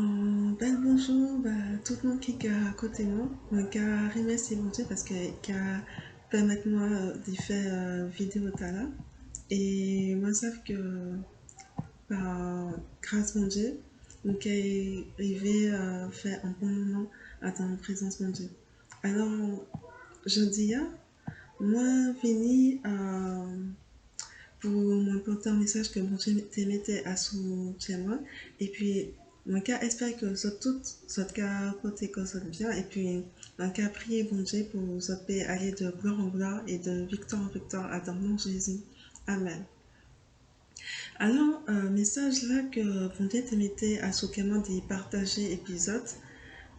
Ben bonjour, tout le monde qui est à côté de moi, qui a remercié mon Dieu parce que qui a permis moi de faire vidéo tout à l'heure. Et moi, savent que par grâce mon Dieu, donc est arrivé à faire un bon moment à ton présence mon Dieu. Alors, je dis, moi, venu pour m'apporter un message que mon Dieu t'aimait à sous chez moi. Et puis, mon cas espère que ça tout, ça cas côté que ça bien. Et puis, mon cas prier bon Dieu pour ça peut aller de gloire en gloire et de victoire en victoire à ton nom Jésus. Amen. Alors, message là que mon Dieu t'aimait à ce moment de partager épisode.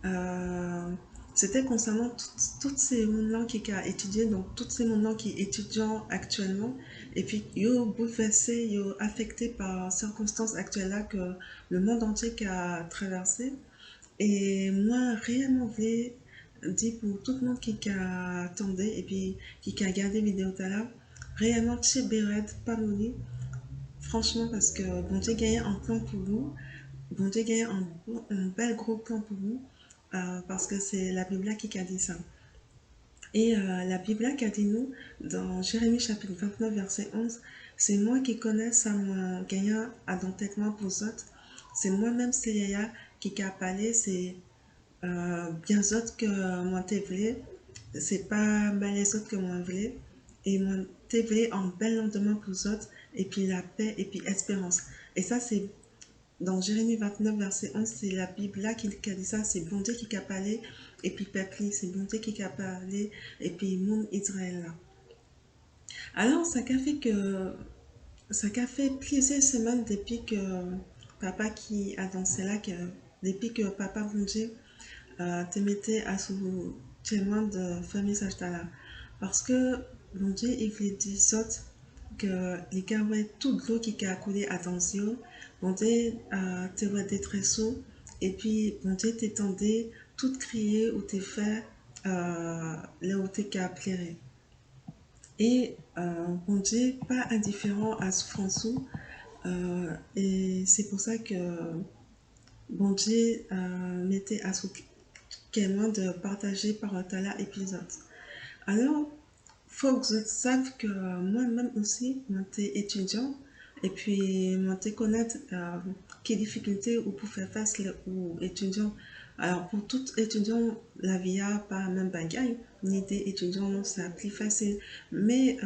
Euh, C'était concernant toutes ces gens qui ont étudié, donc toutes ces gens qui étudient actuellement, et puis ils sont bouleversés, ils sont affectés par circonstances actuelles là que le monde entier a traversé. Et moi, réellement, je voulais dire pour tout le monde qui a attendu et puis qui a regardé la vidéo tout à l'heure, réellement, chez Béred, pas mourir, franchement, parce que bon Dieu gagné un plan pour vous, bon Dieu gagné un bel gros plan pour vous, parce que c'est la Bible qui a dit ça. Et la Bible qui a dit nous, dans Jérémie chapitre 29, verset 11, c'est moi qui connais ça, mon gagnant à d'entêtement pour autres. C'est moi-même, c'est Yaya qui a parlé, c'est bien autres que moi t'ai voulu. C'est pas mal les autres que moi voulais. Et moi t'ai voulu en bel lendemain pour autres, et puis la paix, et puis espérance. Et ça, c'est dans Jérémie 29, verset 11, c'est la Bible là qui a dit ça, c'est bon Dieu qui a parlé, et puis peuple, c'est bon Dieu qui a parlé, et puis monde Israël là. Alors, ça a fait plusieurs semaines depuis que papa qui a dansé là, depuis que papa bon Dieu te mettait à sous témoin de famille là. Parce que bon Dieu, il voulait dire ça que les gars, ouais, toute l'eau qui a coulé, attention, bon Dieu, te voit détresse, et puis bon Dieu t'étendait, tout crier ou t'es fait, là où t'es qu'à pleurer. Et bon Dieu, pas indifférent à souffrance, et c'est pour ça que bon Dieu mettait à ce de partager par talent épisode. Alors, faut que vous savent que moi-même aussi, moi j'étais étudiant et puis moi j'étais connaître quelles difficultés ou pour faire face aux étudiants. Alors pour tout étudiant, la vie a pas même bagaille, ni des étudiants c'est plus facile, mais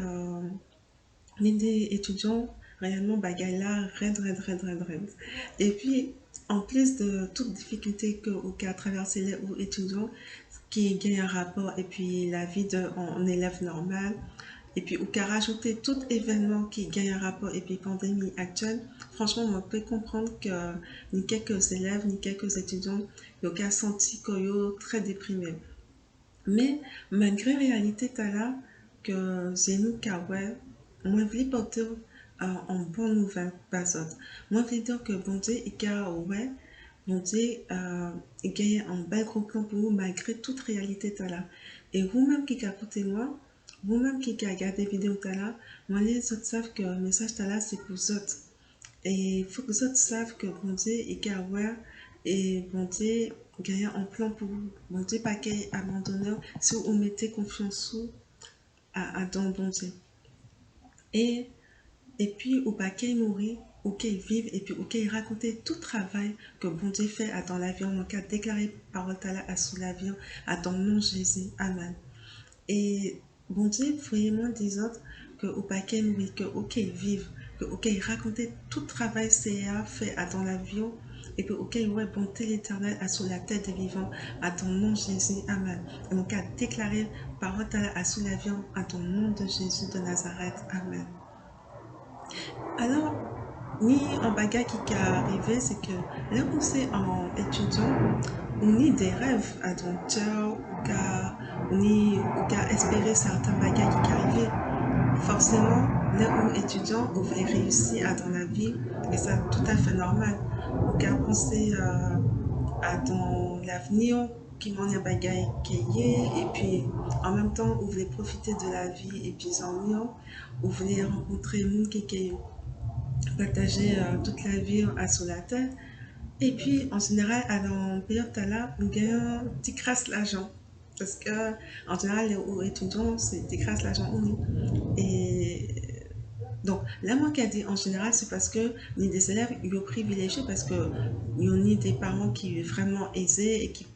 ni des étudiants réellement bagaille là, raide. Et puis en plus de toutes difficultés que ou qu'a traversé les étudiants, qui gagne un rapport et puis la vie d'un élève normal et puis ou qu'à rajouter tout événement qui gagne un rapport et puis pandémie actuelle, franchement on peut comprendre que ni quelques élèves ni quelques étudiants ils ont senti qu'ils sont très déprimés. Mais malgré la réalité là que c'est nous qui ouais, moi je voulais porter en bonne nouvelle pas autre. Moi je voulais dire que bon Dieu il a ouais bon Dieu il gagne un bel gros plan pour vous malgré toute réalité là. Et vous-même qui écoutez moi, vous-même qui regardez vidéo là, moi les autres savent que le message là c'est pour vous autres. Et il faut que les autres savent que bon Dieu est aware et bon Dieu gagne un plan pour vous. Bon Dieu pas qu'il abandonné si vous mettez confiance sous dans bon Dieu. Et, et puis ou pas qu'il mourir ou qu'il vive et puis ou qu'il raconte tout travail que bon Dieu fait dans l'avion, mon cas déclaré parole à sous l'avion à ton nom Jésus. Amen. Et bon Dieu, vraiment des autres que au paquet oui, que ok vive, que ok raconter tout travail c'est fait à ton avion et que ok ouais bonté l'éternel à sous la tête des vivants à ton nom Jésus, amen. Et mon cas déclaré parole à sous l'avion à ton nom de Jésus de Nazareth, amen. Alors, ni un bagage qui est arrivé, c'est que là où c'est en étudiant, on a des rêves à ton cœur, ou qu'à espérer certains bagages qui arrivent. Forcément, là où étudiant, on veut réussir à dans la vie, et c'est tout à fait normal. Ou qu'à penser à dans l'avenir, qui m'en a bagaille qui est, et puis en même temps, vous voulez profiter de la vie, et puis en mieux, vous voulez rencontrer monde qui partager toute la vie à sur la terre. Et puis, en général, dans période là, on gagne décrasse l'argent. Parce que, en général, les étudiants, c'est décrasse l'argent oui. Et donc, là, moi, qui a dit en général, c'est parce que ni des élèves, ils ont privilégié parce que il y en a des parents qui sont vraiment aisés et qui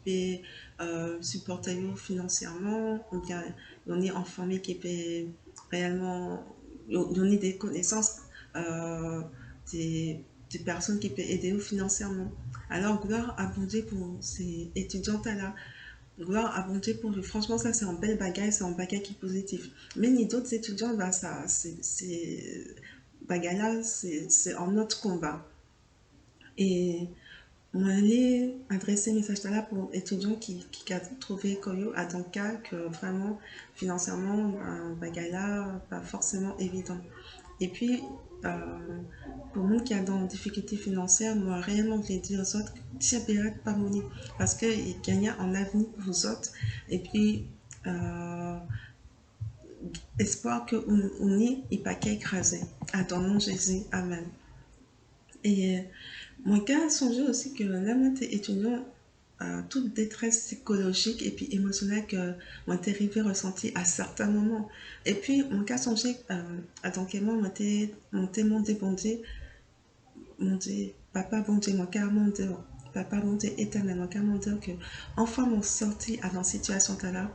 peuvent supporter eux financièrement, ou bien il y en a en famille qui peuvent réellement, il y en a des connaissances, euh, des, des personnes qui peuvent aider eux financièrement. Alors, gloire à bon Dieu pour ces étudiantes-là. Gloire à bon Dieu pour eux. Franchement, ça, c'est un bel bagage, c'est un bagage qui est positif. Mais ni d'autres étudiants, bah, ça, bagage-là, c'est un autre combat. Et moi, allez adresser un message là pour étudiants qui ont trouvé Koyo à dans le cas que vraiment, financièrement, un bagage-là, pas forcément évident. Et puis, euh, pour nous qui a dans des difficultés financières, moi, réellement, je l'ai dit aux autres, tiens, pas monnaie, parce qu'il gagne en avenir pour vous autres. Et puis, euh, espoir que on est et pas qu'à écraser. À ton nom, Jésus. Amen. Et mon cas a songé aussi que là, moi, t'es étudiant, toute détresse psychologique et puis émotionnelle que moi t'es arrivé ressentir à certains moments. Et puis, mon cas a songé, à donc, moi, mon débondé, mon Dieu, papa, bon Dieu, mon cœur, mon Dieu, papa, bon Dieu, éternel, mon cœur, mon Dieu, que, enfin, mon sorti à dans situation là,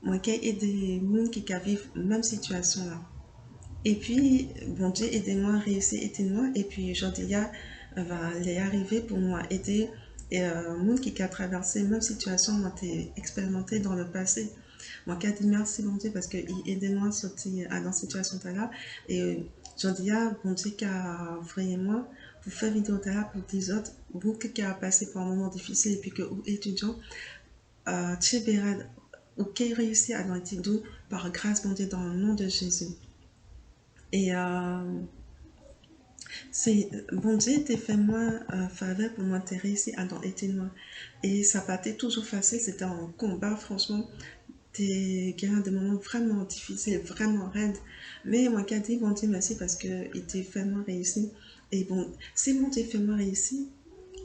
moi, qui ai des gens qui vivent la même situation là. Et puis, bon Dieu, aidez-moi à réussir, aidez-moi. Et puis, aujourd'hui, va les arriver pour moi aider et monde qui a traversé la même situation, moi, t'ai expérimenté dans le passé. Moi, qui a dit merci, bon Dieu, parce que aidez-moi à sortir à dans cette situation là. Et aujourd'hui, bon Dieu, qui a vraiment pour faire vidéo là pour des autres, vous qui a passé par un moment difficile et puis que vous étudiants, Tchébérad, ou qui réussit à dans le par grâce, bon Dieu, dans le nom de Jésus. Et c'est bon Dieu t'a fait moi faveur pour m'intéresser à dans moi. Et ça n'a pas été toujours facile, c'était un combat, franchement. T'es gagné des moments vraiment difficiles, vraiment raides. Mais moi, qui a dit bon Dieu merci parce que il t'a fait moi réussir. Et bon, si bon Dieu fait moi réussir,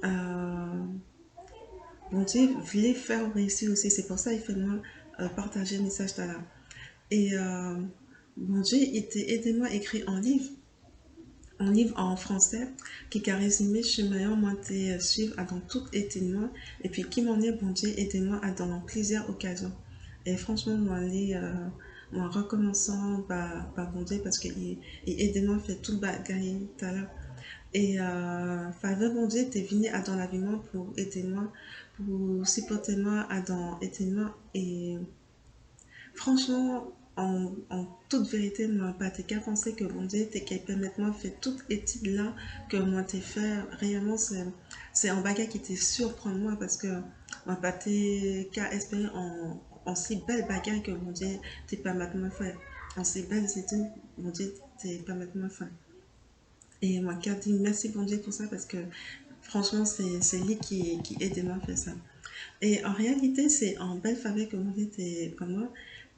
euh, bon Dieu voulait faire réussir aussi. C'est pour ça qu'il fait moi partager le message là. Et bon Dieu, il t'a aidé moi à écrire un livre en français qui a résumé chemin moi te suivre à dans tout étonnement et puis qui m'en est bon Dieu aidez-moi à dans plusieurs occasions et franchement moi les moi recommençant par bon Dieu parce que il aidez-moi fait tout le bagage là et faveur bon Dieu t'es venu à dans la vie moi pour aider-moi pour supporter moi à dans aider-moi et franchement, en toute vérité, moi, pas t'es qu'à penser que bon Dieu, t'es qu'à permettre moi de faire toute étude là que moi t'ai fait. Réellement, c'est un bagage qui t'est surprendre moi parce que moi, pas t'es qu'à espérer en si belle bagage que bon Dieu t'es pas maintenant fait. En si belles études, bon Dieu t'es pas maintenant fait. Et moi, qui dit merci bon Dieu pour ça parce que franchement, c'est lui qui aide moi à faire ça. Et en réalité, c'est en belle faveur que mon Dieu était comme moi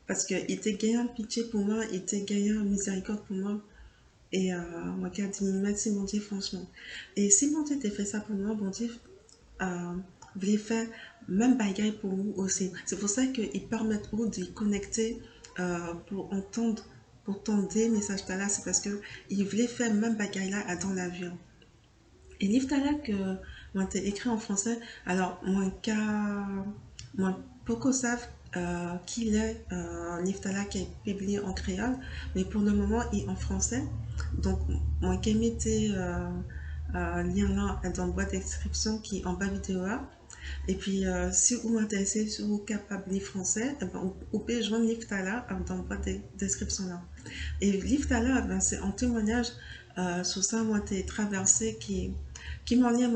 parce qu'il te gagne pitié pour moi, il te gagne miséricorde pour moi. Et moi qui a dit merci mon Dieu franchement. Et si mon Dieu t'a fait ça pour moi, mon Dieu voulait faire même bagaille pour vous aussi. C'est pour ça qu'ils permettent vous de connecter pour entendre des messages là, c'est parce que ils voulaient faire même bagaille là dans l'avion. Et livre là que moi t'ai écrit en français, alors moi beaucoup savent qu'il est livre là qui est publié en créole, mais pour le moment il est en français. Donc moi qui mettais lien là dans la boîte de description qui est en bas vidéo là. Et puis si vous m'intéressez, si vous êtes capable de lire français, eh ben, vous pouvez joindre livre là dans la boîte de description là. Et livre là, ben, c'est un témoignage sur ça moi t'ai traversé qui m'en est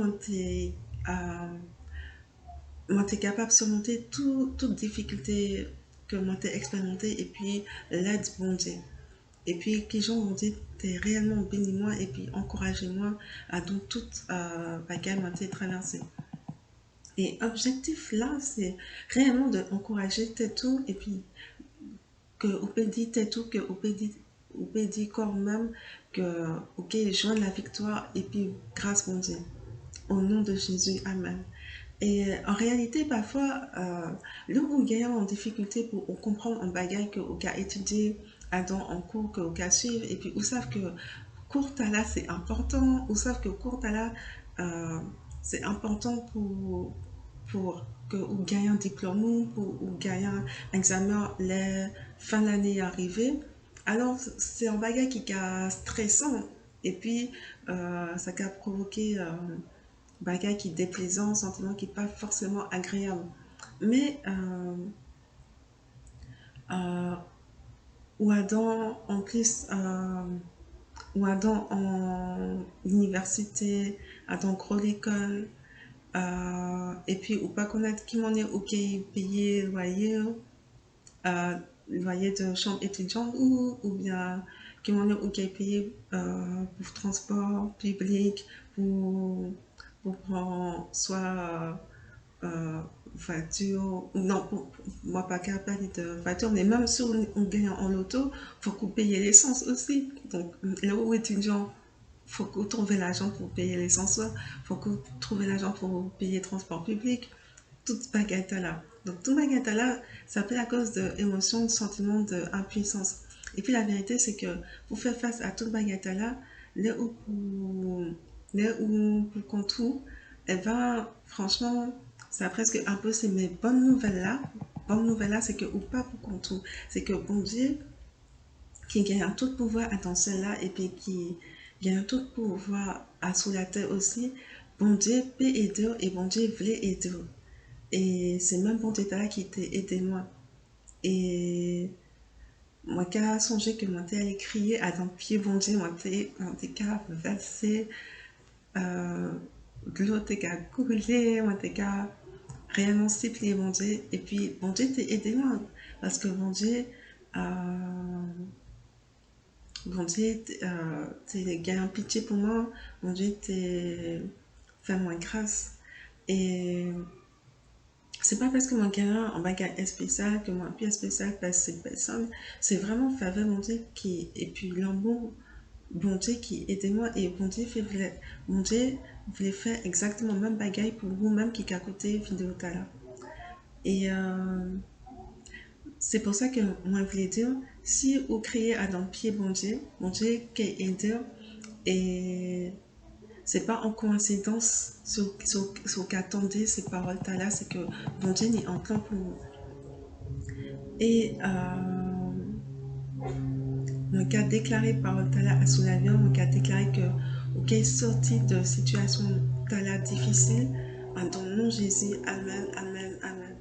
moi t'es capable de surmonter toute difficulté que moi t'ai expérimenté et puis l'aide bon Dieu. Et puis qui j'en vont dire t'es réellement béni moi et puis encouragez moi à donc toute bagarre moi t'ai traversé. Et objectif là c'est réellement de encourager tes tout et puis que vous pouvez dire tes tout que vous pouvez dire quand même que ok joindre la victoire et puis grâce bon Dieu. Au nom de Jésus, Amen. Et en réalité, parfois, là où il y a en difficulté pour comprendre un bagage que au cas étudier en cours que au cas suivre et puis où savent que cours là c'est important, où savent que cours là c'est important pour que ou gagner un diplôme ou gagner un examen les fin de l'année arrivée. Alors c'est un bagage qui est stressant et puis ça peut provoquer bagage qui est déplaisant, sentiment qui n'est pas forcément agréable. Mais euh, ou Adam en plus ou Adam en université, Adam gros l'école, et puis ou pas connaître qui m'en est ou qui payer euh, loyer de chambre étudiante ou bien qui m'en est ou qui payer pour transport public, pour prendre soit voiture, non, moi pas capable de voiture, mais même si on gagne en loto, faut qu'on paye l'essence aussi. Donc là où étudiant, faut qu'on trouve l'argent pour payer l'essence, faut qu'on trouve l'argent pour payer le transport public, toute baguette là. Donc toute baguette là, ça peut être à cause d'émotions, de sentiments d'impuissance. Et puis la vérité, c'est que pour faire face à toute baguette là, là où pour qu'on trouve, eh ben franchement, c'est presque impossible. Mais bonne nouvelle là, c'est que ou pas pour qu'on trouve, c'est que bon Dieu qui gagne tout pouvoir dans celle-là et puis qui gagne tout pouvoir à sous la terre aussi, bon Dieu peut aider et bon Dieu voulait aider. Et c'est même bon Dieu là qui t'a aidé moi. Et moi, quand songé que moi, t'es allé crier à ton pied, bon Dieu, moi, t'es qu'à verser, euh, de l'eau, t'es qu'à couler, moi, t'es qu'à réellement supplier bon Dieu. Et puis, bon Dieu, t'es aidé moi. Parce que bon Dieu, bon Dieu, t'es gagné pitié pour moi. Bon Dieu, t'es fait moi grâce. Et c'est pas parce que mon gagnant en bagage est spécial que mon pièce spécial passe cette personne. C'est vraiment faveur mon Dieu qui, et puis l'amour, bon Dieu qui aidez-moi et bon Dieu voulait faire exactement le même bagage pour vous-même qui qu'à côté vidéo là. Et c'est pour ça que moi je voulais dire, si vous créez à dans pied bon Dieu qui aide et c'est pas en coïncidence ce qu'attendait ces paroles là, c'est que bon Dieu est en plan pour nous. Et mon cas déclaré parole tala à sous l'avion, mon cas déclaré que ok sorti de situation tala difficile, en ton nom Jésus, Amen, Amen, Amen.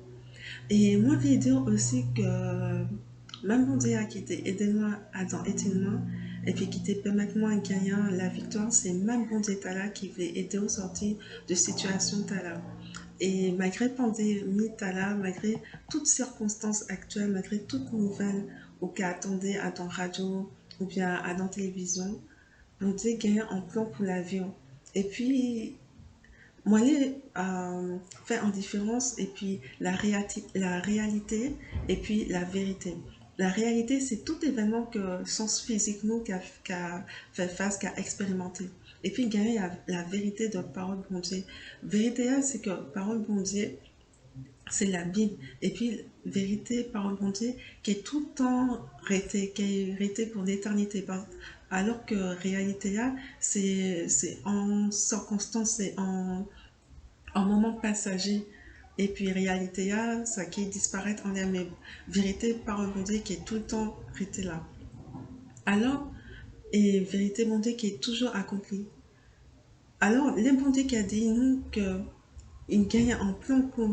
Et moi, je vais dire aussi que même mon Dieu qui t'a aidé moi à dans moi et puis qui t'a permis moi de gagner la victoire, c'est même bon Dieu là qui voulait aider au sortir de situation tala. Et malgré la pandémie, malgré toutes circonstances actuelles, malgré toutes nouvelles ou qui attendaient à ton radio ou bien à ton télévision, vous devez gagner un plan pour l'avion. Et puis, moi, faire en différence et puis la réalité et puis la vérité. La réalité, c'est tout événement que sens physique nous qu'a fait face, qu'a expérimenté. Et puis, gagner la vérité de parole bon Dieu. Vérité, c'est que parole bon Dieu, c'est la Bible. Et puis, vérité, parole bon Dieu, qui est tout le temps rété, qui est rété pour l'éternité. Alors que réalité, là, c'est en circonstance, c'est en moment passager. Et puis, réalité, là, ça qui disparaît en l'air, mais vérité, parole bon Dieu, qui est tout le temps rété là. Alors, et vérité, bon Dieu, qui est toujours accomplie. Alors, les bon Dieu qui a dit nous que il gagne un plan pour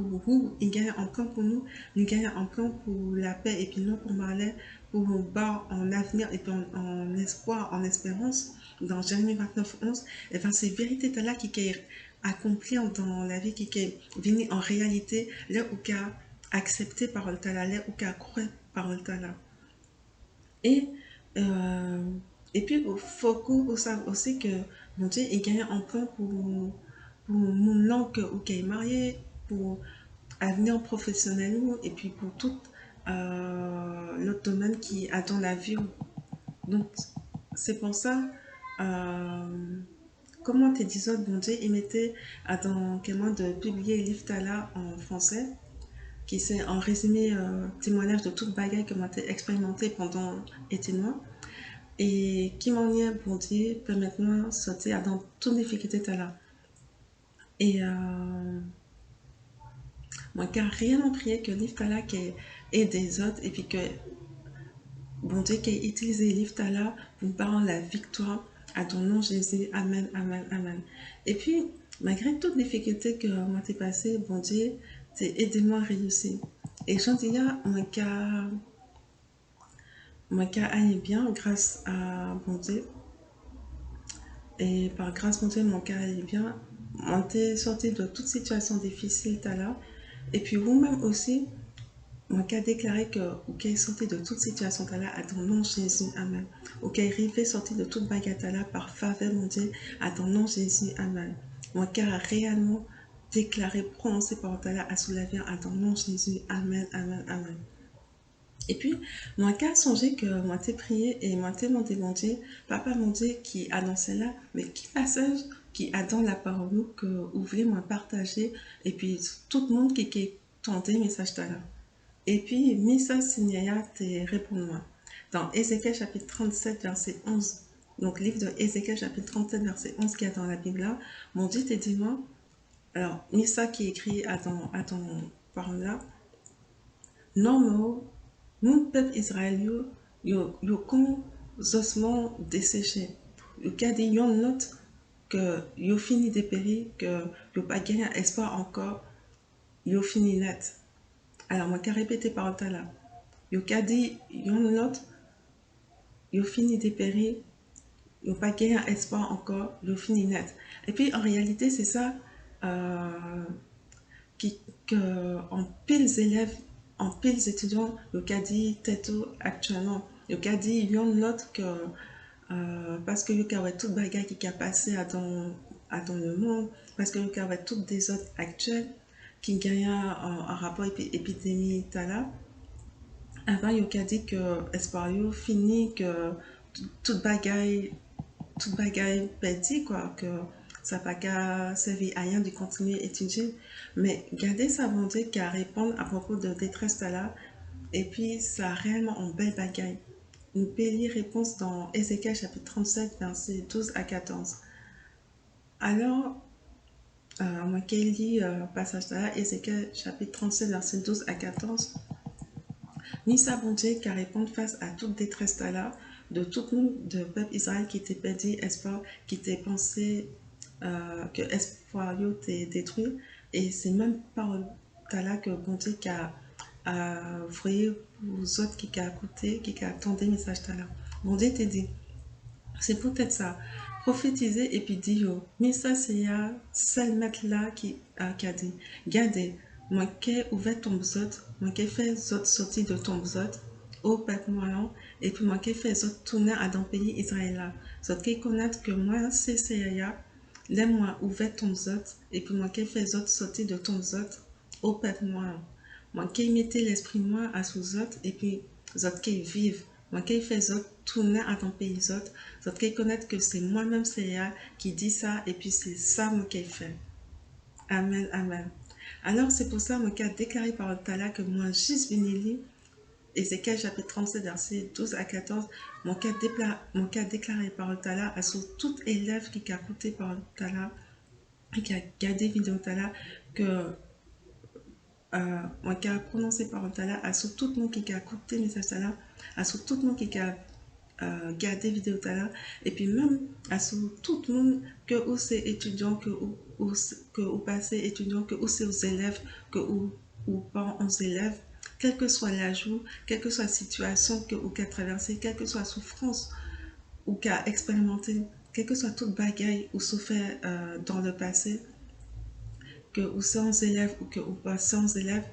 vous, il gagne un plan pour nous, il gagne un plan pour la paix et puis non pour malheur, pour nous bas en avenir et puis en espoir, en espérance, dans Jérémie 29, 11, et bien ces vérités-là qui est accompli dans la vie, qui est venu en réalité, là où qu'a accepté parole tala, là où qu'a cru parole tala. Et, euh, et puis, il faut qu'on sache aussi que mon Dieu, il gagne un plan pour mon oncle ou qui est marié, pour avenir professionnel et puis pour tout l'autre domaine qui attend la vie. Donc, c'est pour ça, comment tes 10 autres, bon Dieu, ils mettaient dans quel moment de publier le livre Tala en français, qui c'est en résumé témoignage de toute bagaille que moi j'ai expérimenté pendant été noir, et qui m'en est, bon Dieu, permettre-moi de sortir dans toute difficulté Tala. Et moi, car réellement prié que le livre Tala qui est des autres, et puis que bon Dieu qui a utilisé le livre Tala pour parler la victoire à ton nom Jésus. Amen, amen, amen. Et puis, malgré toutes les difficultés que moi t'ai passées, bon Dieu, t'es aidé-moi à réussir. Et j'en dis, mon cas aille bien grâce à bon Dieu. Et par grâce, mon Dieu, mon cas aille bien. On t'est sorti de toute situation difficile, Tala. Et puis vous-même aussi, mon cas déclaré que vous est sorti de toute situation Tala à ton nom Jésus, amen. Vous est arrivé sorti de toute bagatala par faveur, mon Dieu, à ton nom Jésus, amen. Mon cas a réellement déclaré, prononcé par Tala à soulever à ton nom Jésus, amen, amen, amen. Et puis, moi, qu'à songer que moi t'ai prié et moi t'ai demandé, mon Dieu, papa, mon Dieu, qui annonçait là, mais qui passage qui a dans la parole que vous voulez moi partager, et puis tout le monde qui tendait message là. Et puis, Misa Signaya te répond-moi. Dans Ézéchiel chapitre 37, verset 11, donc livre de Ézéchiel chapitre 37, verset 11 qui est dans la Bible là, mon Dieu te dit moi, alors, Misa qui écrit à ton parole là, non, non, mon peuple Israël, yo kon ossements desséchés. Yo gade yon note que yo fini de périr, que yo pas gagné espoir encore, yo fini net. Alors, moi, qu'à répéter par là. Yo gade yon note, yo fini de périr, yo pas gagné espoir encore, yo fini net. Et puis, en réalité, c'est ça que en pile élèves, en pile étudiants, le cas dit tête actuellement. Le cas dit yon l'autre que parce que le cas ouais toute bagarre qui a passé à dans le monde, parce que le cas ouais toutes des autres actuels qui gagnent un rapport épidémie là. Avant le cas dit que espoir fini que toute bagaille perdue quoi que ça va pas servir à rien de continuer à étudier. Mais gardez sa volonté qu'à répondre à propos de détresse là. Et puis, ça a réellement une belle bagaille. Une belle réponse dans Ézéchiel chapitre 37, versets 12 à 14. Alors, moi qui lis passage là, Ézéchiel chapitre 37, versets 12 à 14. Ni sa bonté qu'à répondre face à toute détresse là, de tout le monde de peuple Israël qui était perdu, espoir, qui était pensé que espoir était détruit. Et c'est même par là que bon Dieu qui a voyez vous autres qui a écouté, qui a attendu message là. Bon Dieu te dit, c'est peut-être ça. Prophétiser et puis dire, mais ça c'est un seul maître là qui a dit, regardez, moi qui ai ouvert ton autres, moi qui ai fait autres sortir de ton autres, au peuple moyen, et puis moi qui ai fait autres tourner à dans le pays Israël là. Autres qui connaissent que moi c'est ça, les moi ouvert ton autres, et puis moi qui ai fait autres sortir de ton autres, au peuple moyen. Moi qui ai mis l'esprit moi à sous autres, et puis autres qui vivent. Moi qui ai fait autres tourner à ton pays autres, autres qui connaissent que c'est moi-même c'est qui dit ça, et puis c'est ça moi qui ai fait. Amen, amen. Alors c'est pour ça moi qui a déclaré par le Tala que moi juste venu Ézéchiel chapitre 37 verset 12 à 14, mon qui a déclaré par le Tala à tout élève qui a écouté par le Tala et qui a gardé vidéo Tala que moi qui a prononcé par le Tala à tout le monde qui a écouté message Tala, à tout le monde qui a gardé vidéo Tala, et puis même à tout le monde que ou c'est étudiant, que ou passé étudiant, que ou c'est aux élèves, que ou pas aux élèves, quel que soit l'âge, quelle que soit la situation que ou qu'a traversé, quelle que soit la souffrance ou qu'a expérimenté, quelle que soit toute bagaille ou souffert dans le passé, que ou c'est aux élèves ou que ou pas c'est aux élèves,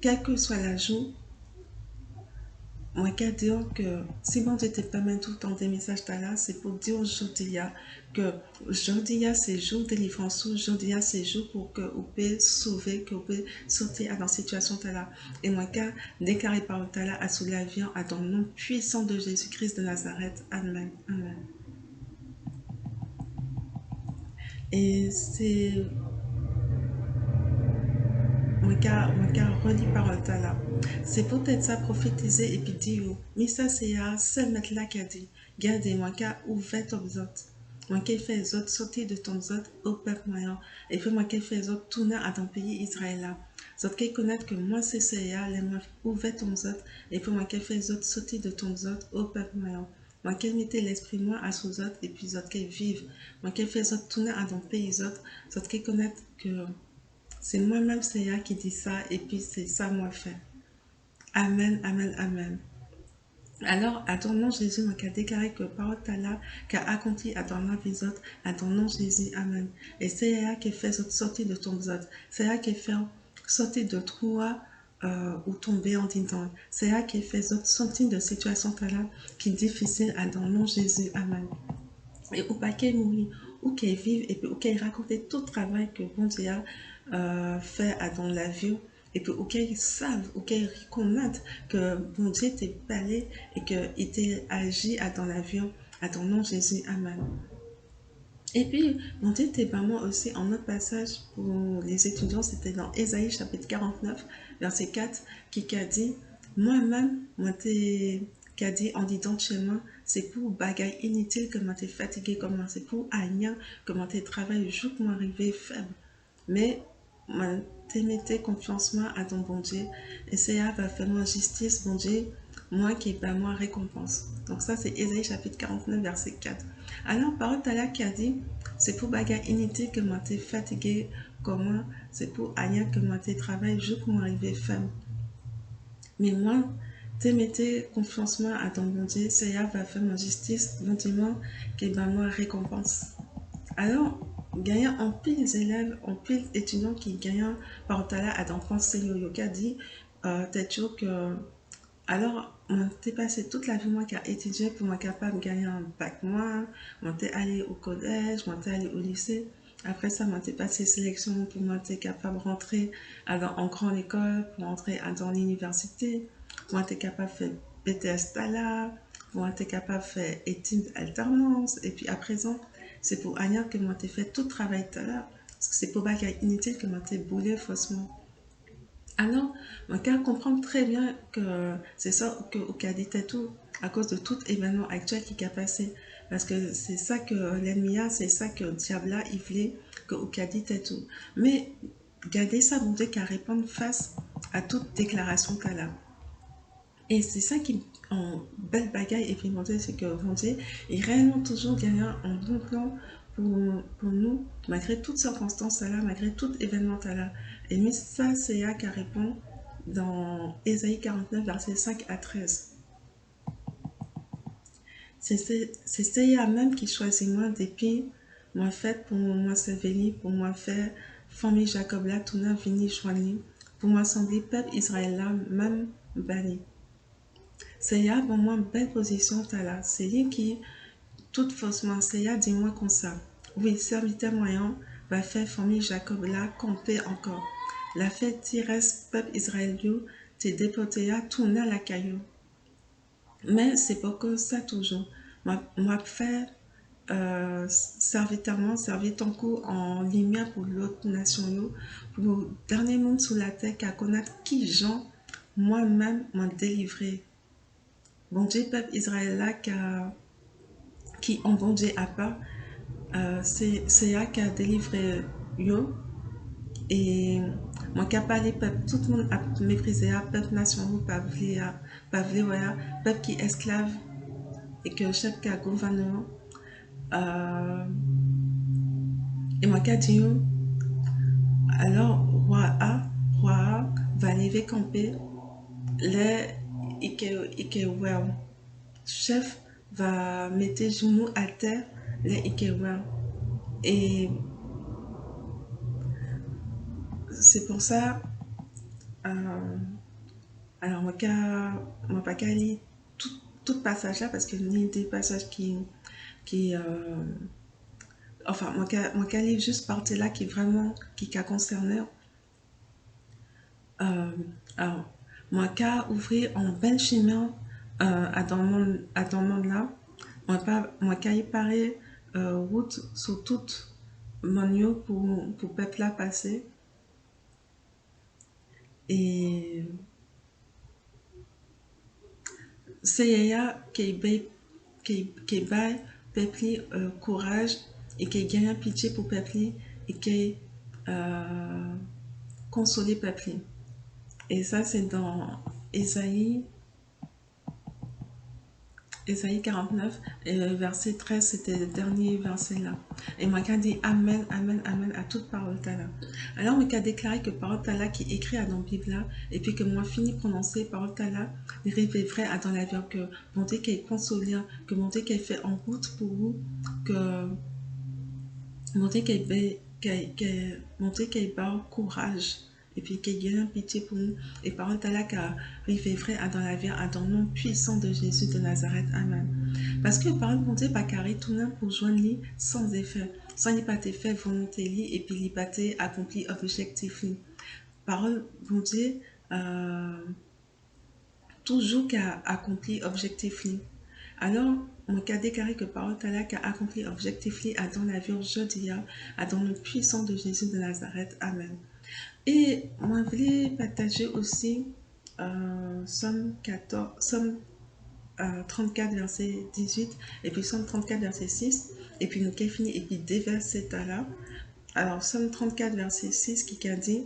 quel que soit l'âge, moi qu'à dire que si bon Dieu te permet tout le temps des messages là, c'est pour dire aujourd'hui que aujourd'hui c'est jour de délivrance, aujourd'hui c'est jour pour que vous puissiez sauver, que vous puissiez sortir dans situation là. Et moi qu'à déclarer par là à sous la vie à ton nom puissant de Jésus-Christ de Nazareth. Amen. Amen. Et c'est mon cœur relis parole là. C'est peut-être ça prophétiser et puis dire, mais ça c'est à seul mettre là qui a dit, gardez mon cœur ouvert aux autres. Moi qui fait les autres sortir de ton autres au peuple moyen. Et puis moi qui fait les autres tourner à ton pays Israël là. Autres qui connaissent que moi c'est ça, les mains ouvertes ton autres. Et puis moi qui fait les autres sortir de ton autres au peuple moyen. Moi qui mettais l'esprit moi à sous autres et puis autres qui vivent. Moi qui fait les autres tourner à ton pays autres qui connaissent que c'est moi-même, c'est Seigneur qui dit ça, et puis c'est ça moi fait. Amen, amen, amen. Alors, à ton nom, Jésus, moi, qui a déclaré que parole ta là, qui a accompli à ton nom les autres, à ton nom, Jésus, amen. Et c'est Seigneur qui fait sortir de ton autres. C'est Seigneur qui fait sortir de toi ou tomber en disant. C'est Seigneur qui fait sortir de situation ta là, qui est difficile, à ton nom, Jésus, amen. Et ou pas qu'elle mourit, ou qu'elle vive, et puis ou qu'elle raconte tout le travail que bon Dieu a fait dans la vie, et puis ou qu'elle savent, ou qu'elle reconnaissent que bon Dieu t'est parlé et qu'il t'est agi dans la vie, à ton nom Jésus, amen. Et puis, bon Dieu t'est vraiment aussi en autre passage pour les étudiants, c'était dans Ésaïe chapitre 49, verset 4, qui a dit, moi-même, moi t'es qui a dit en disant chez moi, c'est pour bagaille inutile que moi t'es fatigué comme moi, c'est pour rien que moi t'es travail jour que moi arrivé faible. Mais moi t'es mettez confiance moi à ton bon Dieu et ça va faire moi justice, bon Dieu, moi qui est moi récompense. Donc ça c'est Ésaïe chapitre 49 verset 4. Alors parole là qui a dit, c'est pour bagaille inutile que moi t'es fatigué comme moi, c'est pour rien que moi t'es travail jour que moi arrivé faible. Mais moi, te mettez confiance moi à ton bon Dieu, Seigneur va faire ma justice, bon Dieu, qu'il va moi récompense. Alors, gagnant en pile élèves, en pile étudiants qui gagnent par là à dans pensée yoga dit, t'es sûr que, alors, on t'est passé toute la vie moi qui a étudié pour moi capable de gagner un bac moi, on t'est allé au collège, on t'est allé au lycée. Après ça, moi, t'es passé sélection pour moi, t'es capable de rentrer en grande école, pour entrer dans l'université. Moi, t'es capable de faire BTS là, moi, t'es capable de faire études alternance. Et puis, à présent, c'est pour Anya que moi, t'ai fait tout le travail là. Parce que c'est pour pas qu'il y ait inutile que moi, t'ai boulé faussement. Alors, mon cœur comprend très bien que c'est ça que a dit tout à cause de tout événement actuel qui a passé. Parce que c'est ça que l'ennemi a, c'est ça que le diable a, il voulait que a dit tout. Mais gardez ça, bon Dieu, qu'à répondre face à toute déclaration qu'elle a. Et c'est ça qui en belle bagaille et puis mon Dieu, c'est que bon Dieu est réellement toujours gagnant un bon plan pour nous, malgré toutes circonstances là, malgré tout événement là. Et mais ça, c'est à qui répond dans Ésaïe 49, versets 5 à 13. C'est Seiya même qui choisit moi depuis moi fait pour moi servir, pour moi faire famille Jacob là, tout n'a vini joigner, pour moi sembler peuple Israël là, même banni. Seiya, pour moi, belle position t'as là. C'est lui qui, toute faussement, Seiya, dis-moi comme ça. Oui, serviteur moyen va faire famille Jacob là, camper encore. La fête qui reste peuple Israël, t'es déporté à tourner à la caillou. Mais c'est pas que ça toujours. Moi, faire serviteuirement, servir ton coup en lumière pour l'autre nation, pour le dernier monde sous la terre, qu'à connaître qui Jean, moi-même, m'a délivré. Bon Dieu, peuple Israël là, qui ont bon Dieu à part, c'est là qui a délivré yo. Et moi qui a parlé peuple, tout le monde a méprisé à peuple nation, pas vle, peuple qui est esclave et que chaque gouvernement. Et moi qui a dit, alors roi A va lever camper, les Ike chef va mettre genoux à terre, les Ike. Et c'est pour ça, alors moi pas qu'à tout passage là parce que ni des passages qui enfin moi qu'à livre juste partie là qui vraiment qui a concerné alors moi qu'à ouvrir en bel chemin à dans le monde là moi qu'à y paraît route sur toute mon pour peuple là passer et c'est yaya qui baille peuple courage et qui gagne pitié pour peuple et qui consoler peuple. Et ça, c'est dans Ésaïe, Ésaïe 49, et verset 13, c'était le dernier verset là. Et moi, qui dit Amen, Amen, Amen à toute parole là. Alors, moi, qui a déclaré que parole là qui est écrit à dans la Bible là, et puis que moi, fini prononcer parole là, il rêvait vrai à dans la vie que mon Dieu qui est consolé, que mon Dieu qui est fait en route pour vous, que mon Dieu qui est, mon Dieu qui est courage et puis qui gagne pitié pour nous. Et parole là qui arrive vrai à dans la vie, à dans le nom puissant de Jésus de Nazareth. Amen. Parce que parole mon Dieu pas carré tout le monde pour joindre lui sans effet. Sans n'y pas fait volonté lui et puis lui pas accompli objectif lui. Parole mon Dieu toujours qu'à accompli objectif lui. Alors, mon cas déclaré que parole là qui a accompli objectif lui à dans la vie aujourd'hui, à dans le puissant de Jésus de Nazareth. Amen. Et moi, je voulais partager aussi Somme 14, Somme 34, verset 18, et puis Somme 34, verset 6, et puis nous qui fini, et puis des versets là. Alors, Somme 34, verset 6, qui a dit,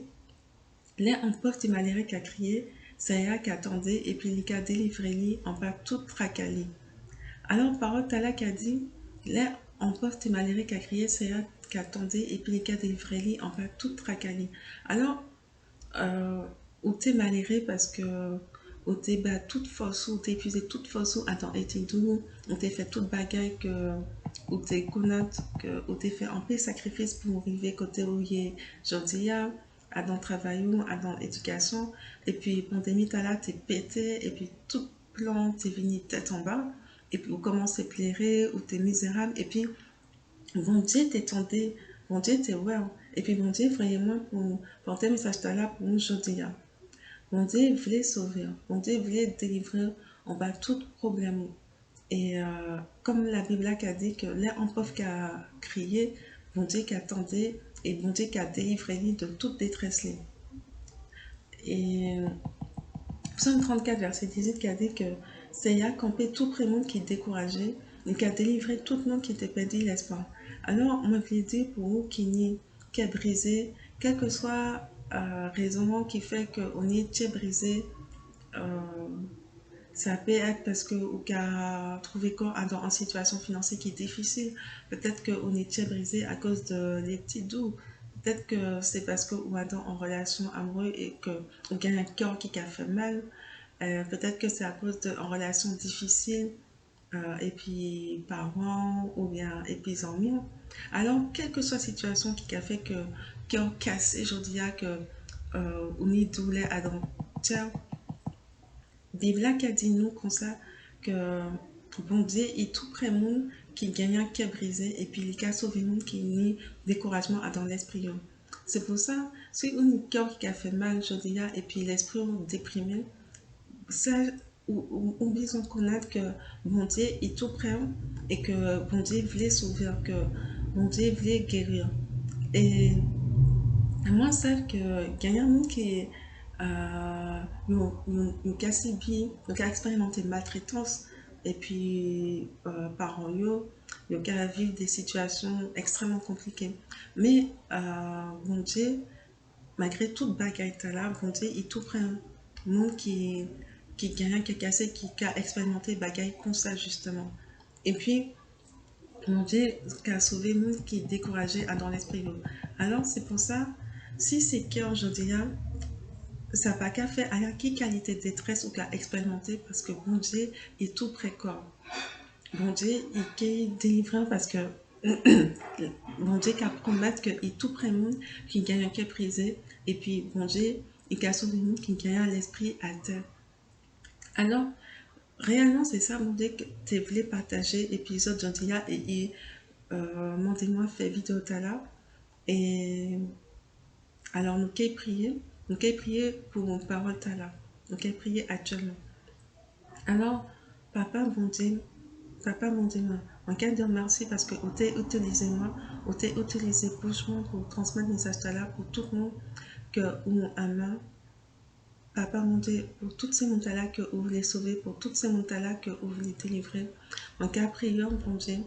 les en pauvre de malheureux qui a crié, ça y a qui attendait, et puis il a délivré en pas tout tracali. Alors, parole là qui a dit, les en pauvre de malheureux qui a crié, ça y a qui attendait, et puis il a délivré en pas tout tracali. Alors, ou t'es malheureux parce que ou t'es bah, toute force ou t'es épuisé toute force ou attends et t'es doux ou t'es fait toute bagaille que ou t'es connaître que ou t'es fait un peu sacrifice pour arriver côté où il est aujourd'hui à dans travail ou à dans éducation et puis pandémie t'as là t'es pété et puis tout plan t'es venu tête en bas et puis ou commence à pleurer ou t'es misérable et puis bon Dieu t'étendait, bon Dieu t'es ouais. Et puis bon Dieu, vraiment, pour porter un message là pour nous aujourd'hui. Bon Dieu voulait sauver, bon Dieu voulait délivrer en bas tout problème. Et comme la Bible a dit que là, un pauvre qui a crié, bon Dieu qui attendait, et bon Dieu qui a délivré lui de toute détresse. Et Psaume 34, verset 18, qui a dit que c'est là campé tout près monde qui est découragé et qui a délivré tout le monde qui était perdu l'espoir. Alors, moi, je veux dire pour vous qui est brisé, quel que soit raison qui fait qu'on est brisé, euh, ça peut être parce que ou qu'a trouvé quoi dans une situation financière qui est difficile. Peut-être qu'on est brisé à cause de les petits doux. Peut-être que c'est parce que ou est en relation amoureuse et que on gagne un cœur qui a fait mal. Peut-être que c'est à cause d'une relation difficile et puis parents ou bien et puis amis. Alors, quelle que soit la situation qui a fait que cœur cassé aujourd'hui que on est douleur à dans tiens Bible qui a dit nous comme ça que bon Dieu est tout près monde qui gagne un cœur brisé et puis il a sauvé monde qui nie découragement à dans l'esprit. C'est pour ça si on a un cœur qui a fait mal aujourd'hui et puis l'esprit déprimé ça ou besoin de connaître que bon Dieu est tout près et que bon Dieu voulait sauver que bon Dieu voulait guérir et moi, c'est que gagner un monde qui nous casse bien, nous a expérimenté maltraitance et puis par yo, nous a vivre des situations extrêmement compliquées. Mais bon Dieu, malgré toute bagaille là, bon Dieu, il tout prend un monde qui gagne, qui est cassé, qui a expérimenté bagaille comme ça justement. Et puis mon Dieu, qui a sauvé nous, qui est découragé dans l'esprit. Alors, c'est pour ça, si c'est cœur aujourd'hui, ça n'a pas qu'à faire à qui qualité de détresse ou qu'à expérimenter parce que bon Dieu est tout précoce. Bon Dieu est délivrant parce que bon Dieu qui promet qu'il est tout près monde qui gagne un cœur brisé et puis bon Dieu il a sauvé nous qui gagne l'esprit à terre. Alors, réellement, c'est ça, mon Dieu, que tu voulais partager épisode Gentilla et mon témoin fait vidéo là. Et alors, nous qu'à prier pour mon parole là. Nous qu'à prier actuellement. Alors, papa, mon Dieu, papa, mon Dieu, en cas de merci parce que vous t'avez utilisé moi, vous t'avez utilisé pour transmettre le message là pour tout le monde que ou un main. Papa, mon Dieu, pour toutes ces montagnes-là que vous voulez sauver, pour toutes ces montagnes-là que vous voulez délivrer, en cas de prière, mon Dieu,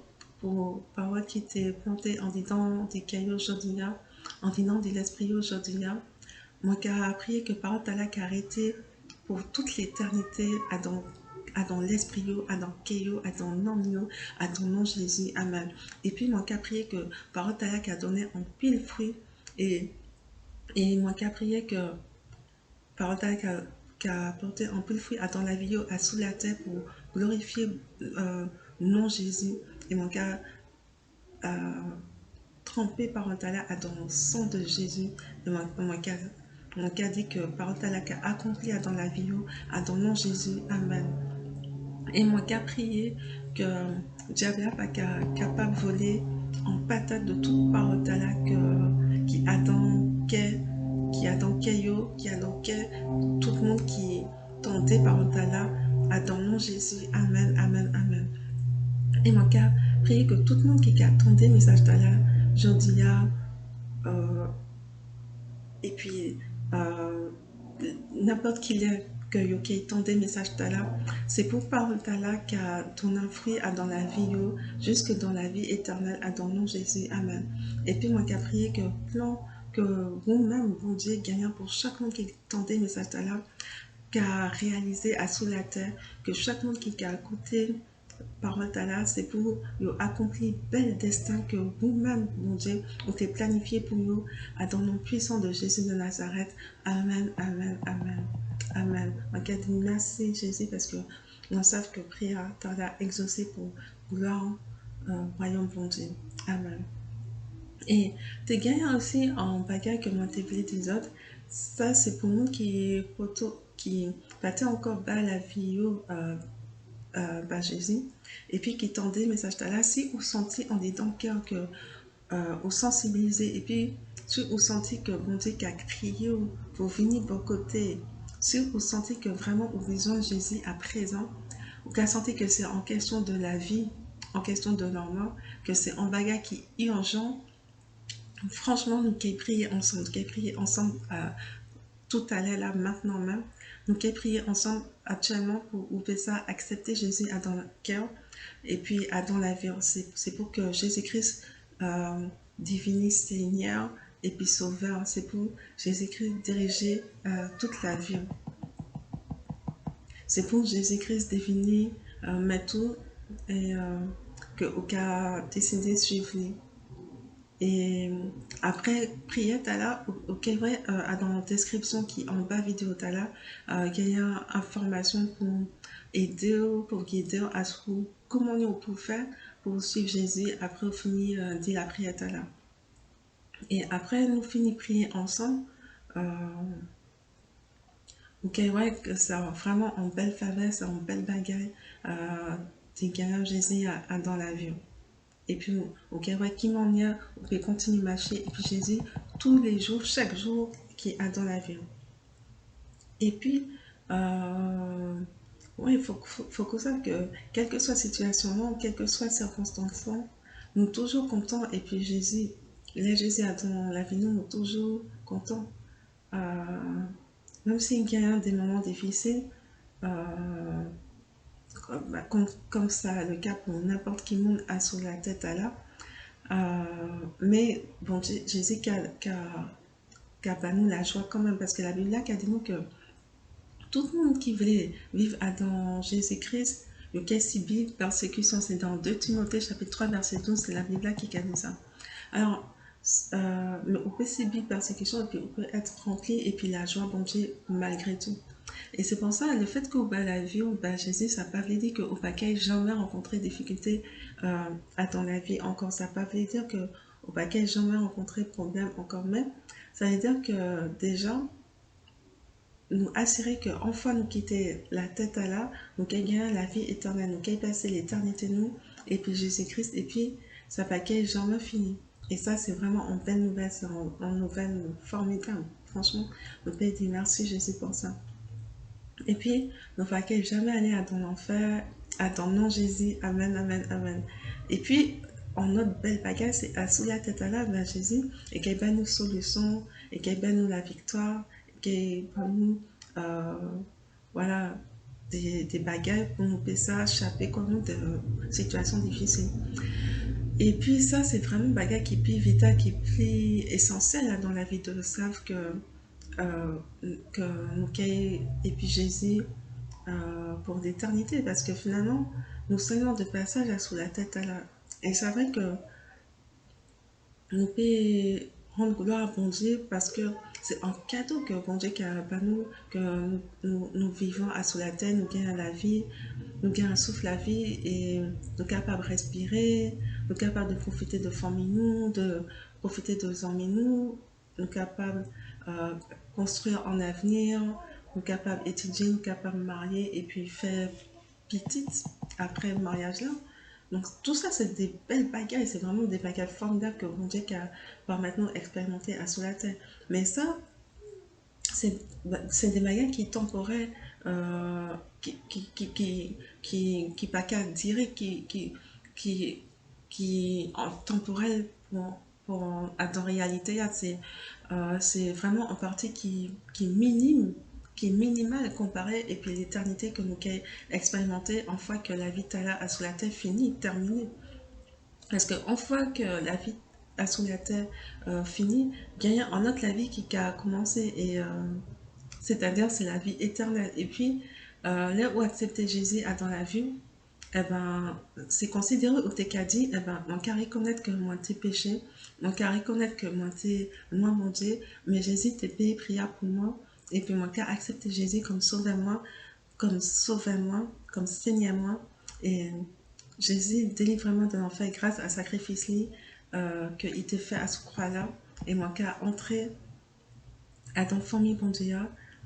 pour paroles qui t'est plantée en disant des cailloux aujourd'hui, en disant de l'esprit aujourd'hui, mon cas a prié que parole là qui a arrêté pour toute l'éternité à dans l'esprit, à dans caillou, à dans nom, à ton nom Jésus, amen. Et puis mon cas a prié que parole là qui a donné en pile fruit et mon cas a prié que parole qui a porté en pile fruit dans la vie, à sous la terre pour glorifier nom Jésus. Et mon cas trempé parole à dans le sang de Jésus. Et mon cas dit que parole qui a accompli dans la vie, à dans nom Jésus. Amen. Et mon cas prié que diable n'a pas capable de voler en patate de toute parole qui a dans qui a dans Keyo, qui a dans tout le monde qui tenté par là, à dans nom Jésus. Amen, amen, amen. Et mon cas, prier que tout le monde qui a tenté message là, je dis là, et puis n'importe qui est que yo qui tendait message là, c'est pour parole là qui a ton fruit à dans la vie jusque dans la vie éternelle à dans nom Jésus. Amen. Et puis moi qui a prié que plan que vous-même, bon Dieu, gagnant pour chaque monde qui tendait message là, qui a réalisé à sous la terre, que chaque monde qui a écouté parole là, c'est pour accomplir bel destin que vous-même, mon Dieu, vous avez planifié pour nous, à dans le nom puissant de Jésus de Nazareth. Amen, amen, amen, amen. Merci Jésus parce que on sait que prière t'as exaucé pour gloire, royaume bon Dieu. Amen. Et tu gagnes aussi en bagarre que moi t'ai des autres. Ça, c'est pour nous qui battait encore bas la vie Jésus. Et puis qui tendait message là, si vous sentez en dedans cœur que vous sensibilisez, et puis si vous sentez que bon Dieu qui a crié, vous venez de votre côté, si vous sentez que vraiment vous besoin de Jésus à présent, ou qu'à sentez que c'est en question de la vie, en question de leur mort, que c'est en bagarre qui est urgent, franchement, nous qui prier ensemble tout à l'heure là, maintenant même, nous qui prier ensemble actuellement pour ouvrir ça, accepter Jésus à dans le cœur et puis à dans la vie. C'est pour que Jésus-Christ divine Seigneur et puis Sauveur. C'est pour Jésus-Christ diriger toute la vie. C'est pour Jésus-Christ définir tout et que au cas décidé de suivre lui. Et après, prière, là, ok, ouais, dans la description qui en bas vidéo, là, il y a information pour aider, pour guider à ce comment on peut faire pour suivre Jésus après on finit de la prière, là. Et après, nous finissons prier ensemble. Ok, ouais, que c'est vraiment en belle faveur, c'est en belle bagaille, de gagner Jésus dans l'avion. Et puis, ok, ouais, qui m'en y a, on peut continuer à marcher. Et puis, Jésus, tous les jours, chaque jour, qui est dans l'avion. Et puis, ouais, il faut qu'on sache que, quelle que soit la situation, quelle que soit la circonstance, nous sommes toujours contents. Et puis, Jésus, là, Jésus a dans l'avenir, nous sommes toujours contents. Même s'il y a des moments difficiles, comme ça, le cas pour n'importe qui monde a sur la tête à là. Mais bon, Jésus qui a nous la joie quand même, parce que la Bible là qui a dit nous que tout le monde qui voulait vivre dans Jésus-Christ, le cas subit persécution, c'est dans 2 Timothée chapitre 3 verset 12, c'est la Bible là qui a dit ça. Alors, mais on peut subir persécution et puis on peut être rempli et puis la joie, bon Dieu, malgré tout. Et c'est pour ça, le fait que la vie, Jésus, ça ne pas veut dire qu'au paquet jamais rencontré des difficultés dans la vie encore. Ça ne pas veut dire qu'au paquet jamais rencontré de problème encore. Mais ça veut dire que déjà, nous assurer que enfin nous quitter la tête à là, nous qu'elle gagne la vie éternelle, nous qu'elle passer l'éternité nous, et puis Jésus-Christ, et puis ça va qu'elle jamais fini. Et ça, c'est vraiment une belle nouvelle, c'est une nouvelle formidable. Franchement, on peut dire merci Jésus pour ça. Et puis, nous ne va qu'elle jamais aller à ton enfer, à ton nom Jésus. Amen, amen, amen. Et puis, en autre belle bagage, c'est à sous la tête à là, vers Jésus, et qu'elle donne nous solution, et qu'elle donne nous la victoire, et qu'elle donne nous, euh, voilà, des bagages pour nous faire ça, échapper comme nous de situations difficiles. Et puis ça, c'est vraiment un bagage qui est plus vital, qui est plus essentiel là, dans la vie de le savent euh, que nous et puis Jésus pour l'éternité parce que finalement, nous sommes de passage à sous la tête à la... Et c'est vrai que nous pouvons rendre gloire à bon Dieu parce que c'est un cadeau que bon Dieu a à nous, que nous vivons à sous la terre, nous gagnons la vie, nous gagnons un souffle la vie et nous sommes capables de respirer, nous sommes capables de profiter de famille nous, de profiter de amis nous, nous sommes capables de construire un avenir, nous sommes capables d'étudier, nous sommes capables de marier et puis faire petite après le mariage là. Donc tout ça, c'est des belles bagages, c'est vraiment des bagages formidables que mon Dieu a par maintenant expérimenté à sous la terre. Mais ça, c'est des bagages qui sont temporaires, qui pas qu'à dire, qui, qui en temporel pour en réalité, c'est vraiment en partie qui est minime, qui est minimale comparée et puis l'éternité que nous avons expérimenté une fois que la vie tala à sous la terre finie, terminée. Parce qu'une fois que la vie à sous la terre finie, il y a un autre la vie qui a commencé et c'est-à-dire c'est la vie éternelle. Et puis là où accepter Jésus a dans la vie, eh ben, c'est considéré au dit, eh ben, on qu'à reconnaître que moi t'es péché, on qu'à reconnaître que moi t'es, moi mon Dieu, mais Jésus t'es payé prière pour moi, et puis moi qu'à accepter Jésus comme sauveur-moi, comme Seigneur-moi, et Jésus délivre-moi de l'enfer grâce à sacrifice qu'il t'a fait à ce croix-là, et moi qu'à entrer à ton famille bon Dieu,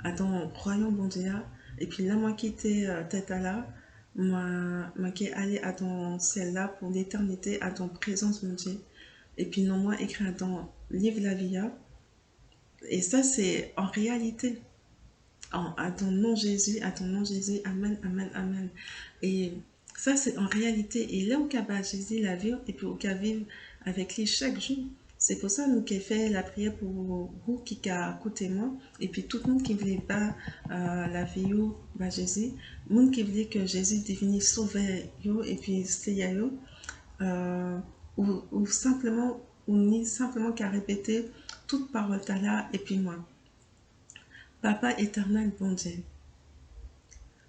à ton royaume bon Dieu, et puis là moi qui étais tête à là, moi qui est allé à ton ciel là pour l'éternité, à ton présence mon Dieu, et puis non moi écrit à ton livre la vie, et ça c'est en réalité, à ton nom Jésus, à ton nom Jésus, amen, amen, amen. Et ça c'est en réalité, et là au cas Jésus la vie, et puis au cas vivre avec lui chaque jour. C'est pour ça nous qui fait la prière pour vous qui a écouté moi et puis tout le monde qui voulait pas la vie bah Jésus, monde qui voulait que Jésus devienne sauveur yo et puis c'est yo ou simplement ou ni simplement qu'à répéter toute parole là et puis moi. Papa éternel bon Dieu,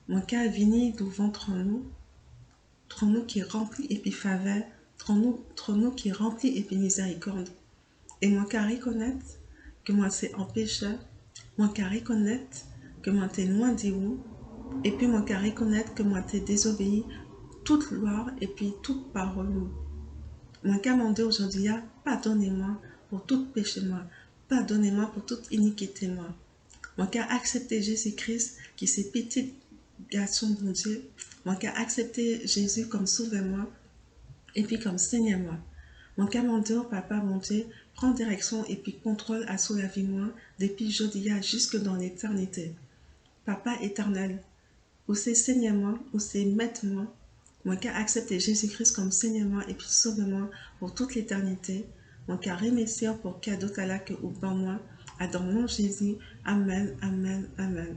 mon cas vini devant trop nous qui remplit et puis faveur, trop nous qui remplit et puis miséricorde. Et moi qu'à reconnaître que moi c'est un pécheur, moi qu'à reconnaître que moi t'es loin de vous, et puis moi qu'à reconnaître que moi t'es désobéi toute loi et puis toute parole. Moi qu'à demander aujourd'hui, pardonnez-moi pour tout péché moi, pardonnez-moi pour toute iniquité moi. Moi qu'à accepter Jésus-Christ qui s'est petit garçon de Dieu, moi qu'à accepter Jésus comme sauveur moi, et puis comme Seigneur moi. Mon commandeur, papa, mon Dieu, prend direction et puis contrôle à sous la vie moi, depuis aujourd'hui jusque dans l'éternité. Papa éternel, où c'est Seigneur moi, où c'est Maître moi, moi qui accepte Jésus-Christ comme Seigneur moi et puis sauve moi pour toute l'éternité, moi qui remercie pour cadeau tala que ou ban moi, à dans mon Jésus, amen, amen, amen.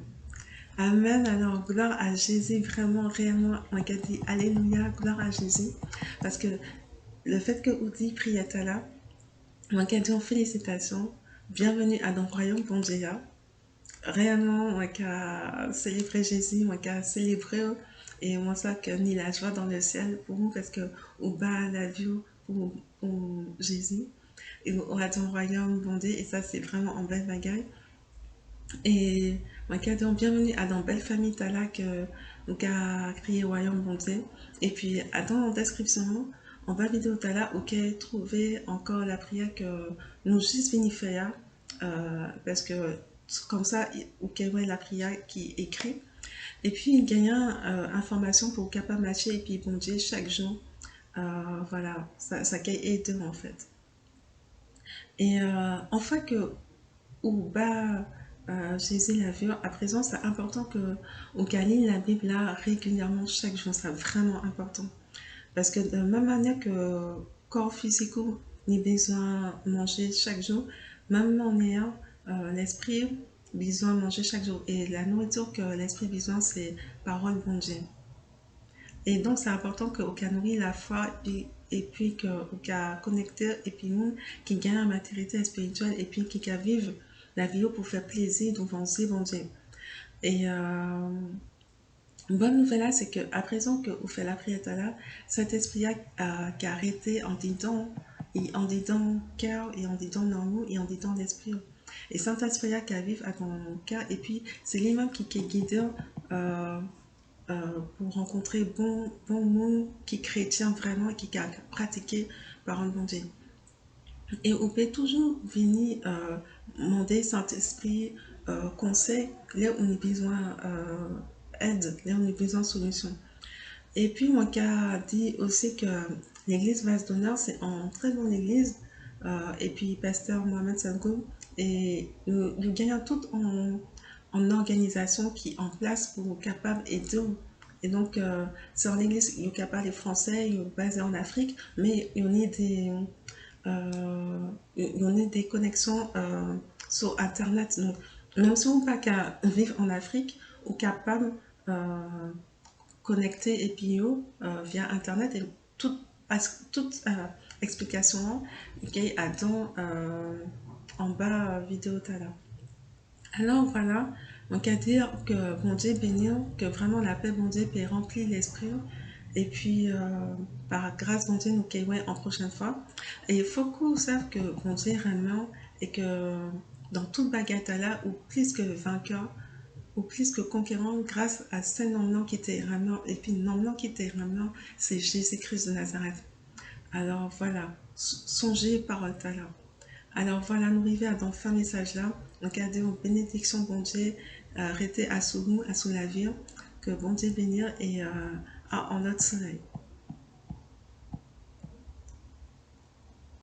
Amen, alors gloire à Jésus, vraiment, réellement, moi qui dit alléluia, gloire à Jésus, parce que le fait que vous dites prière là, moi qui dis félicitations, bienvenue à dans le royaume bon Dieu. Réellement, moi qui célébrer Jésus, moi qui célébrer et moi ça que ni la joie dans le ciel pour nous parce que au bas la vie pour Jésus et au dans le royaume bon Dieu et ça c'est vraiment en belle bagaille. Et moi qui dis bienvenue à dans belle famille tala que nous a crié royaume bon Dieu et puis dans la description en bas vidéo tala ok trouver encore la prière que nous juste venu faire parce que comme ça, ou qu'il y ait la prière qui écrit. Et puis, gagner information pour capable matcher et puis bon Dieu chaque jour. Voilà, ça qui aide en fait. Et enfin que, ou bah, Jésus l'a vu, à présent, c'est important que on lit la Bible là régulièrement chaque jour, c'est vraiment important. Parce que de la même manière que corps physique, ni besoin de manger chaque jour, même en ayant l'esprit besoin de manger chaque jour. Et la nourriture que l'esprit besoin, c'est parole bon Dieu. Et donc, c'est important qu'on nourrit la foi et puis qu'on connecter et puis nous qui gagnent la maturité spirituelle et puis qui vivent la vie pour faire plaisir devant bon Dieu. Et une bonne nouvelle là, c'est qu'à présent que vous faites la prière là, cet esprit qui a arrêté en disant et en disant cœur et en disant normaux et en disant l'esprit. Et Saint-Esprit qui vivre à ton cœur et puis c'est lui-même qui est guidé euh, pour rencontrer bon monde qui est chrétien vraiment et qui a pratiqué par un bon Dieu. Et on peut toujours venir demander Saint-Esprit conseil là où on a besoin aide, là où on a besoin de solution. Et puis moi qui a dit aussi que l'église Vase d'Honneur c'est une très bonne église et puis pasteur Mohamed Sango et nous gagnons tout en organisation qui est en place pour capable aider. Et donc, c'est en église, il est capable des Français, il est basé en Afrique, mais il y a des connexions sur Internet. Donc, même si on n'est pas qu'à vivre en Afrique, on est capable connecter et puis via Internet et toute explication qui est en bas vidéo tout à l'heure. Alors voilà, on peut dire que bon Dieu bénit, que vraiment la paix bon Dieu peut remplir l'esprit. Et puis, par grâce bon Dieu, nous qui en prochaine fois. Et il faut qu'on sache que bon Dieu est vraiment et que dans toute bagarre là, ou plus que vainqueur, ou plus que conquérant, grâce à ce nom qui était ramenant, et puis le nom qui était ramenant, c'est Jésus-Christ de Nazareth. Alors voilà, songez parole talent. Alors voilà, nous arrivons à dans fin message là. Regardez aux bénédictions, bon Dieu, arrêtez à sous nous, à sous la vie, que bon Dieu bénir et en notre soleil.